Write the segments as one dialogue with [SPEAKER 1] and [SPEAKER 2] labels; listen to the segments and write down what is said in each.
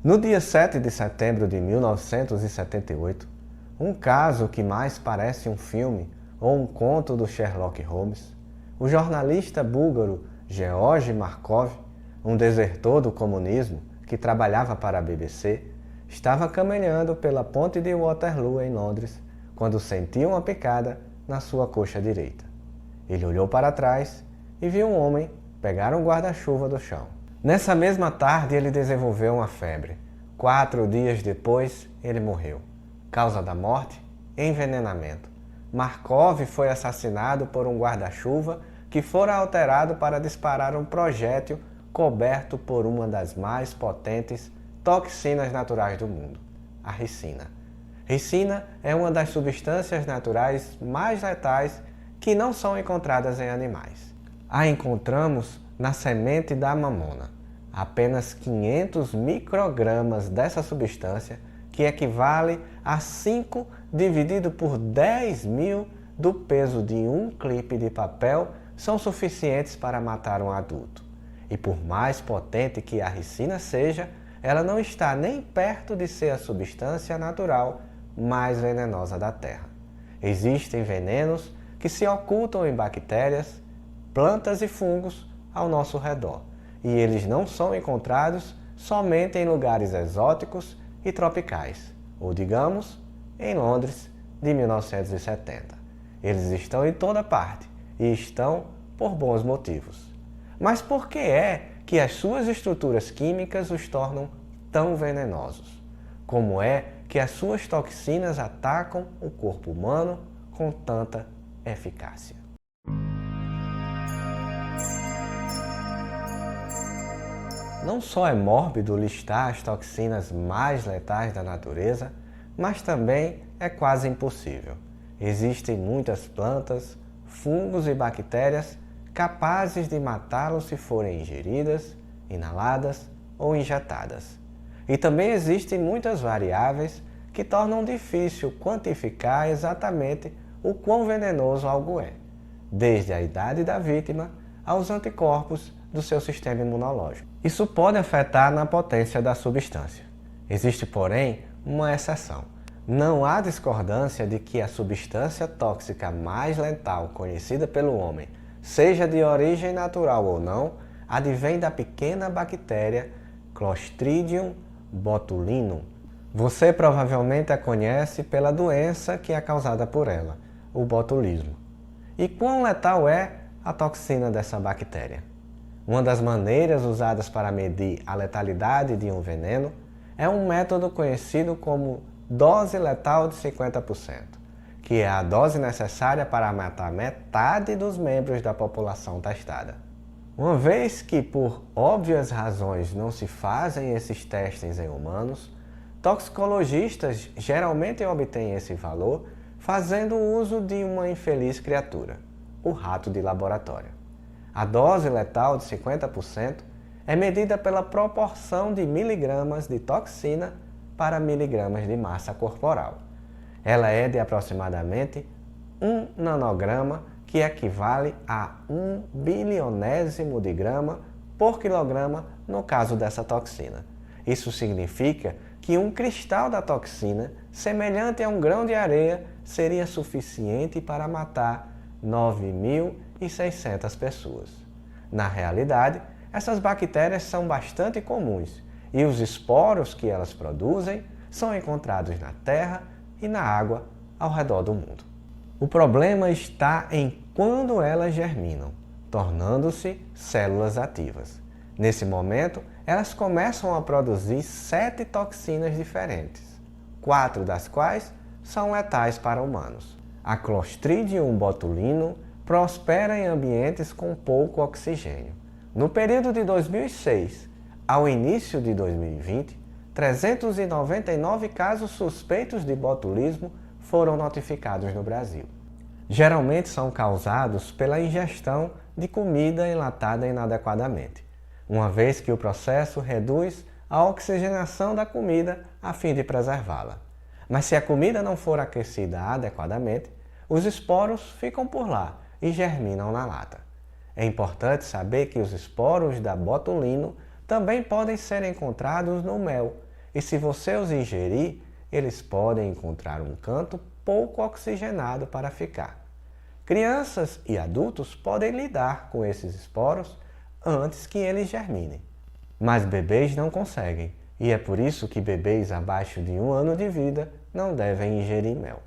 [SPEAKER 1] No dia 7 de setembro de 1978, um caso que mais parece um filme ou um conto do Sherlock Holmes, o jornalista búlgaro Georgi Markov, um desertor do comunismo que trabalhava para a BBC, estava caminhando pela ponte de Waterloo em Londres quando sentiu uma picada na sua coxa direita. Ele olhou para trás e viu um homem pegar um guarda-chuva do chão. Nessa mesma tarde ele desenvolveu uma febre. 4 dias depois ele morreu. Causa da morte? Envenenamento. Markov foi assassinado por um guarda-chuva que fora alterado para disparar um projétil coberto por uma das mais potentes toxinas naturais do mundo, a ricina. Ricina é uma das substâncias naturais mais letais que não são encontradas em animais. A encontramos na semente da mamona. Apenas 500 microgramas dessa substância, que equivale a 5 dividido por 10.000 do peso de um clipe de papel, são suficientes para matar um adulto. E por mais potente que a ricina seja, ela não está nem perto de ser a substância natural mais venenosa da Terra. Existem venenos que se ocultam em bactérias, plantas e fungos ao nosso redor, e eles não são encontrados somente em lugares exóticos e tropicais, ou digamos, em Londres de 1970. Eles estão em toda parte e estão por bons motivos. Mas por que é que as suas estruturas químicas os tornam tão venenosos? Como é que as suas toxinas atacam o corpo humano com tanta eficácia? Não só é mórbido listar as toxinas mais letais da natureza, mas também é quase impossível. Existem muitas plantas, fungos e bactérias capazes de matá-lo se forem ingeridas, inaladas ou injetadas. E também existem muitas variáveis que tornam difícil quantificar exatamente o quão venenoso algo é, desde a idade da vítima aos anticorpos do seu sistema imunológico. Isso pode afetar na potência da substância. Existe, porém, uma exceção. Não há discordância de que a substância tóxica mais letal conhecida pelo homem, seja de origem natural ou não, advém da pequena bactéria Clostridium botulinum. Você provavelmente a conhece pela doença que é causada por ela, o botulismo. E quão letal é a toxina dessa bactéria? Uma das maneiras usadas para medir a letalidade de um veneno é um método conhecido como dose letal de 50%, que é a dose necessária para matar metade dos membros da população testada. Uma vez que, por óbvias razões, não se fazem esses testes em humanos, toxicologistas geralmente obtêm esse valor fazendo uso de uma infeliz criatura, o rato de laboratório. A dose letal de 50% é medida pela proporção de miligramas de toxina para miligramas de massa corporal. Ela é de aproximadamente 1 nanograma, que equivale a 1 bilionésimo de grama por quilograma no caso dessa toxina. Isso significa que um cristal da toxina, semelhante a um grão de areia, seria suficiente para matar 9.600 pessoas. Na realidade, essas bactérias são bastante comuns e os esporos que elas produzem são encontrados na terra e na água ao redor do mundo. O problema está em quando elas germinam, tornando-se células ativas. Nesse momento, elas começam a produzir 7 toxinas diferentes, 4 das quais são letais para humanos. A Clostridium botulinum prospera em ambientes com pouco oxigênio. No período de 2006 ao início de 2020, 399 casos suspeitos de botulismo foram notificados no Brasil. Geralmente são causados pela ingestão de comida enlatada inadequadamente, uma vez que o processo reduz a oxigenação da comida a fim de preservá-la. Mas se a comida não for aquecida adequadamente, os esporos ficam por lá e germinam na lata. É importante saber que os esporos da botulino também podem ser encontrados no mel e se você os ingerir, eles podem encontrar um canto pouco oxigenado para ficar. Crianças e adultos podem lidar com esses esporos antes que eles germinem, mas bebês não conseguem, e é por isso que bebês abaixo de 1 ano de vida não devem ingerir mel.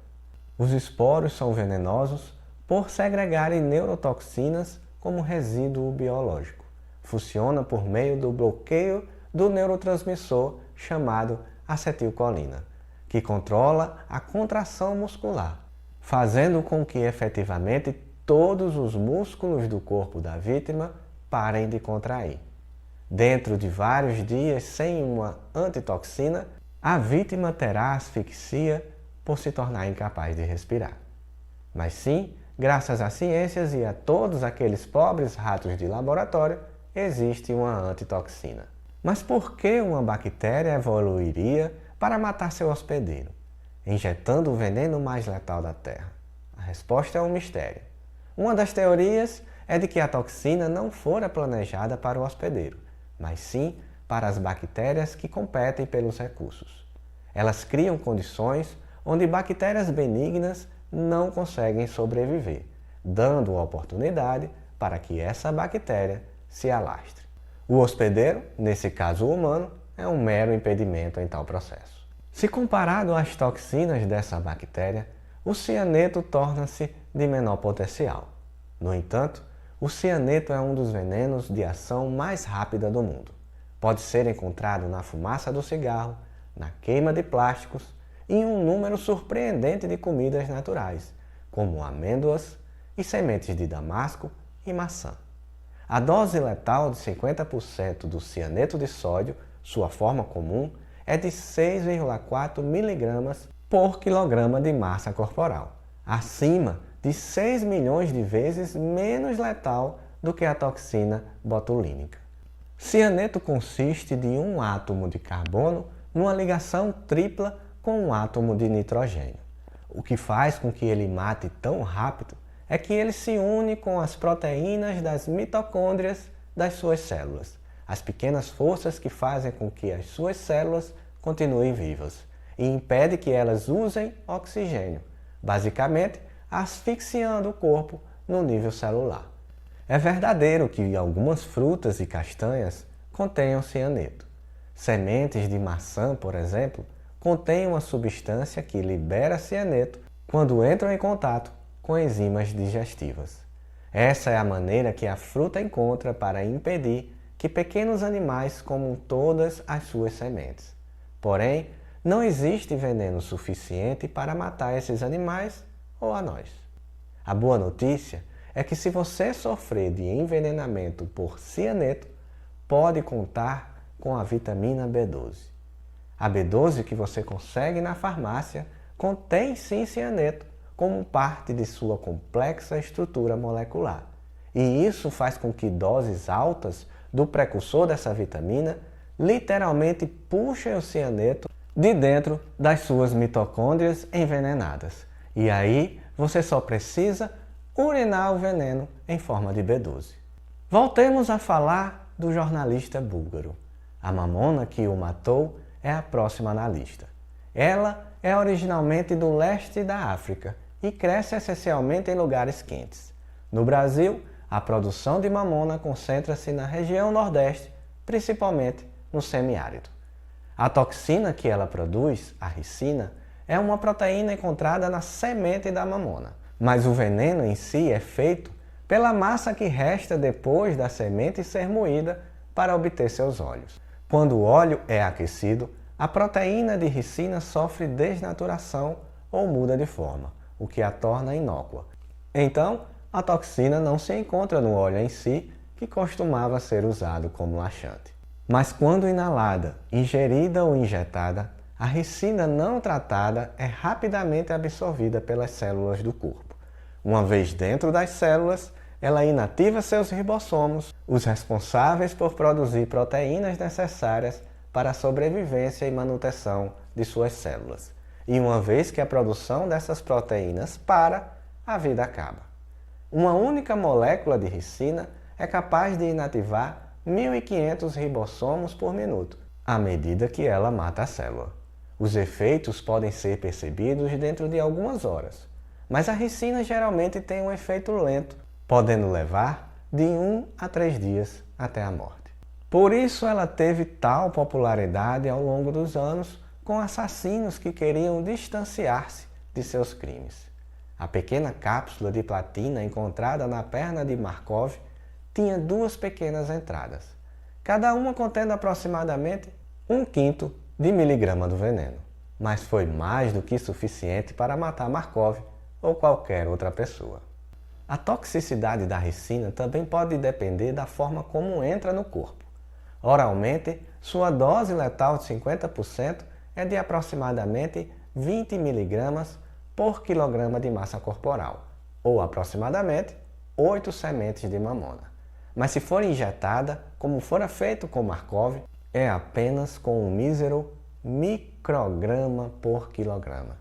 [SPEAKER 1] Os esporos são venenosos por segregarem neurotoxinas como resíduo biológico. Funciona por meio do bloqueio do neurotransmissor chamado acetilcolina, que controla a contração muscular, fazendo com que efetivamente todos os músculos do corpo da vítima parem de contrair. Dentro de vários dias sem uma antitoxina, a vítima terá asfixia por se tornar incapaz de respirar. Mas sim, graças às ciências e a todos aqueles pobres ratos de laboratório, existe uma antitoxina. Mas por que uma bactéria evoluiria para matar seu hospedeiro, injetando o veneno mais letal da Terra? A resposta é um mistério. Uma das teorias é de que a toxina não fora planejada para o hospedeiro, mas sim para as bactérias que competem pelos recursos. Elas criam condições onde bactérias benignas não conseguem sobreviver, dando oportunidade para que essa bactéria se alastre. O hospedeiro, nesse caso o humano, é um mero impedimento em tal processo. Se comparado às toxinas dessa bactéria, o cianeto torna-se de menor potencial. No entanto, o cianeto é um dos venenos de ação mais rápida do mundo. Pode ser encontrado na fumaça do cigarro, na queima de plásticos e em um número surpreendente de comidas naturais, como amêndoas e sementes de damasco e maçã. A dose letal de 50% do cianeto de sódio, sua forma comum, é de 6,4 mg por quilograma de massa corporal, acima de 6 milhões de vezes menos letal do que a toxina botulínica. Cianeto consiste de um átomo de carbono numa ligação tripla com um átomo de nitrogênio. O que faz com que ele mate tão rápido é que ele se une com as proteínas das mitocôndrias das suas células, as pequenas forças que fazem com que as suas células continuem vivas, e impede que elas usem oxigênio, basicamente asfixiando o corpo no nível celular. É verdadeiro que algumas frutas e castanhas contenham cianeto. Sementes de maçã, por exemplo, contêm uma substância que libera cianeto quando entram em contato com enzimas digestivas. Essa é a maneira que a fruta encontra para impedir que pequenos animais comam todas as suas sementes. Porém, não existe veneno suficiente para matar esses animais ou a nós. A boa notícia é que se você sofrer de envenenamento por cianeto, pode contar com a vitamina B12. A B12 que você consegue na farmácia contém sim cianeto como parte de sua complexa estrutura molecular. E isso faz com que doses altas do precursor dessa vitamina literalmente puxem o cianeto de dentro das suas mitocôndrias envenenadas. E aí você só precisa urinar o veneno em forma de B12. Voltemos a falar do jornalista búlgaro. A mamona que o matou é a próxima na lista. Ela é originalmente do leste da África e cresce essencialmente em lugares quentes. No Brasil, a produção de mamona concentra-se na região nordeste, principalmente no semiárido. A toxina que ela produz, a ricina, é uma proteína encontrada na semente da mamona, mas o veneno em si é feito pela massa que resta depois da semente ser moída para obter seus óleos. Quando o óleo é aquecido, a proteína de ricina sofre desnaturação ou muda de forma, o que a torna inócua. Então, a toxina não se encontra no óleo em si, que costumava ser usado como laxante. Mas quando inalada, ingerida ou injetada, a ricina não tratada é rapidamente absorvida pelas células do corpo. Uma vez dentro das células, ela inativa seus ribossomos, os responsáveis por produzir proteínas necessárias para a sobrevivência e manutenção de suas células. E uma vez que a produção dessas proteínas para, a vida acaba. Uma única molécula de ricina é capaz de inativar 1.500 ribossomos por minuto, à medida que ela mata a célula. Os efeitos podem ser percebidos dentro de algumas horas, mas a ricina geralmente tem um efeito lento, podendo levar de 1 a 3 dias até a morte. Por isso ela teve tal popularidade ao longo dos anos com assassinos que queriam distanciar-se de seus crimes. A pequena cápsula de platina encontrada na perna de Markov tinha 2 pequenas entradas, cada uma contendo aproximadamente 1/5 de miligrama do veneno, mas foi mais do que suficiente para matar Markov ou qualquer outra pessoa. A toxicidade da ricina também pode depender da forma como entra no corpo. Oralmente, sua dose letal de 50% é de aproximadamente 20 mg por quilograma de massa corporal, ou aproximadamente 8 sementes de mamona. Mas se for injetada, como fora feito com Markov, é apenas com um mísero micrograma por quilograma.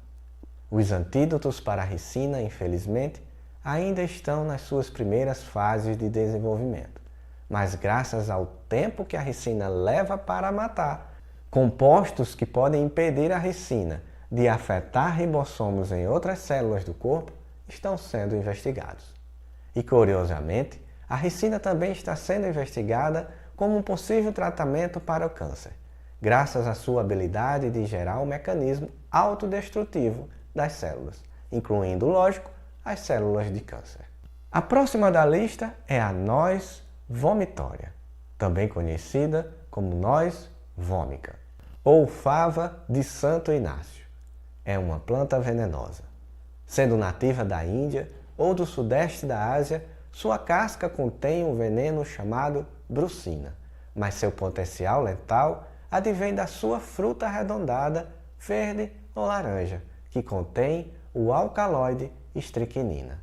[SPEAKER 1] Os antídotos para a ricina, infelizmente, ainda estão nas suas primeiras fases de desenvolvimento, mas graças ao tempo que a ricina leva para matar, compostos que podem impedir a ricina de afetar ribossomos em outras células do corpo estão sendo investigados. E curiosamente, a ricina também está sendo investigada como um possível tratamento para o câncer, graças à sua habilidade de gerar um mecanismo autodestrutivo das células, incluindo, lógico, as células de câncer. A próxima da lista é a noz vomitória, também conhecida como noz vômica, ou fava de Santo Inácio. É uma planta venenosa. Sendo nativa da Índia ou do sudeste da Ásia, sua casca contém um veneno chamado brucina, mas seu potencial letal advém da sua fruta arredondada, verde ou laranja, que contém o alcaloide estricnina.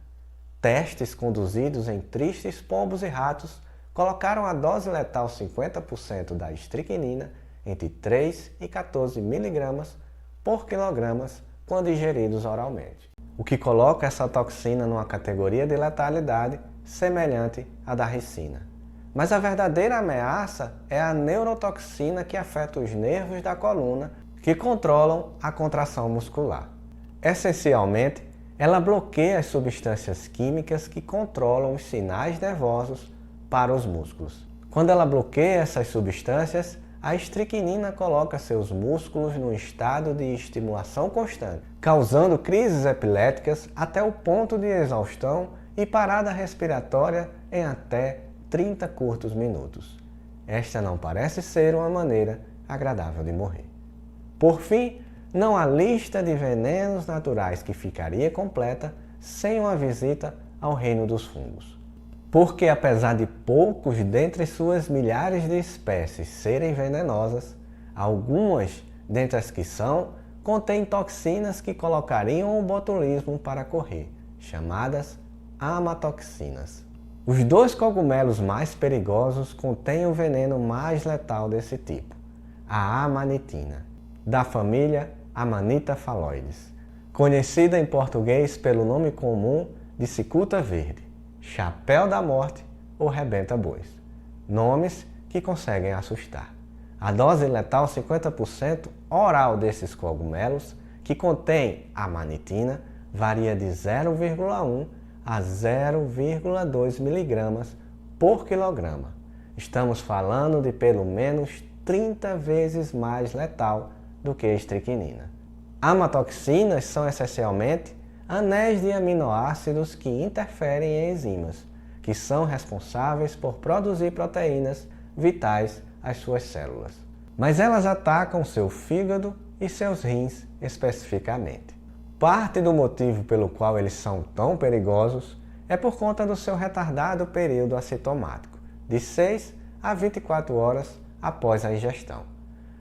[SPEAKER 1] Testes conduzidos em tristes pombos e ratos colocaram a dose letal 50% da estricnina entre 3 e 14 mg por quilogramas quando ingeridos oralmente, o que coloca essa toxina numa categoria de letalidade semelhante à da ricina. Mas a verdadeira ameaça é a neurotoxina que afeta os nervos da coluna que controlam a contração muscular. Essencialmente, ela bloqueia as substâncias químicas que controlam os sinais nervosos para os músculos. Quando ela bloqueia essas substâncias, a estricnina coloca seus músculos num estado de estimulação constante, causando crises epiléticas até o ponto de exaustão e parada respiratória em até 30 curtos minutos. Esta não parece ser uma maneira agradável de morrer. Por fim, não há lista de venenos naturais que ficaria completa sem uma visita ao reino dos fungos. Porque apesar de poucos dentre suas milhares de espécies serem venenosas, algumas dentre as que são contêm toxinas que colocariam o botulismo para correr, chamadas amatoxinas. Os 2 cogumelos mais perigosos contêm o veneno mais letal desse tipo, a amanitina, da família Amanita phalloides, conhecida em português pelo nome comum de cicuta verde, chapéu da morte ou rebenta-bois, nomes que conseguem assustar. A dose letal 50% oral desses cogumelos, que contém amanitina, varia de 0,1 a 0,2 mg por quilograma. Estamos falando de pelo menos 30 vezes mais letal do que a estricnina. Amatoxinas são essencialmente anéis de aminoácidos que interferem em enzimas, que são responsáveis por produzir proteínas vitais às suas células. Mas elas atacam seu fígado e seus rins especificamente. Parte do motivo pelo qual eles são tão perigosos é por conta do seu retardado período assintomático, de 6 a 24 horas após a ingestão.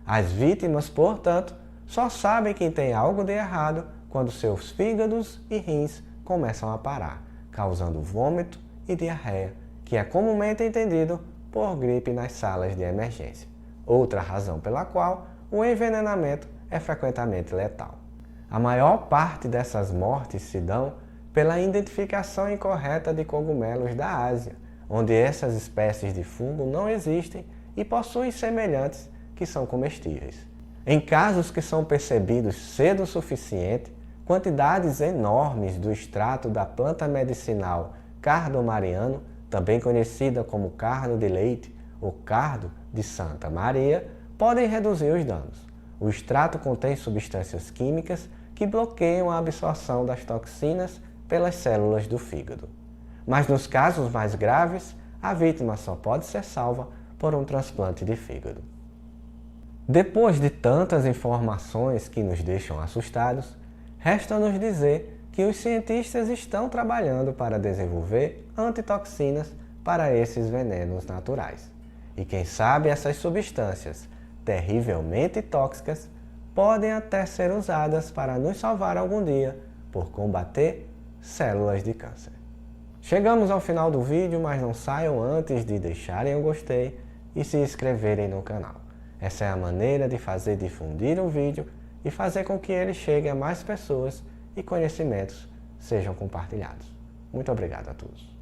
[SPEAKER 1] As vítimas, portanto, só sabem que tem algo de errado quando seus fígados e rins começam a parar, causando vômito e diarreia, que é comumente entendido por gripe nas salas de emergência. Outra razão pela qual o envenenamento é frequentemente letal. A maior parte dessas mortes se dão pela identificação incorreta de cogumelos da Ásia, onde essas espécies de fungo não existem e possuem semelhantes que são comestíveis. Em casos que são percebidos cedo o suficiente, quantidades enormes do extrato da planta medicinal cardo mariano, também conhecida como cardo de leite ou cardo de Santa Maria, podem reduzir os danos. O extrato contém substâncias químicas que bloqueiam a absorção das toxinas pelas células do fígado. Mas nos casos mais graves, a vítima só pode ser salva por um transplante de fígado. Depois de tantas informações que nos deixam assustados, resta-nos dizer que os cientistas estão trabalhando para desenvolver antitoxinas para esses venenos naturais. E quem sabe essas substâncias terrivelmente tóxicas podem até ser usadas para nos salvar algum dia por combater células de câncer. Chegamos ao final do vídeo, mas não saiam antes de deixarem o gostei e se inscreverem no canal. Essa é a maneira de fazer difundir o vídeo e fazer com que ele chegue a mais pessoas e conhecimentos sejam compartilhados. Muito obrigado a todos.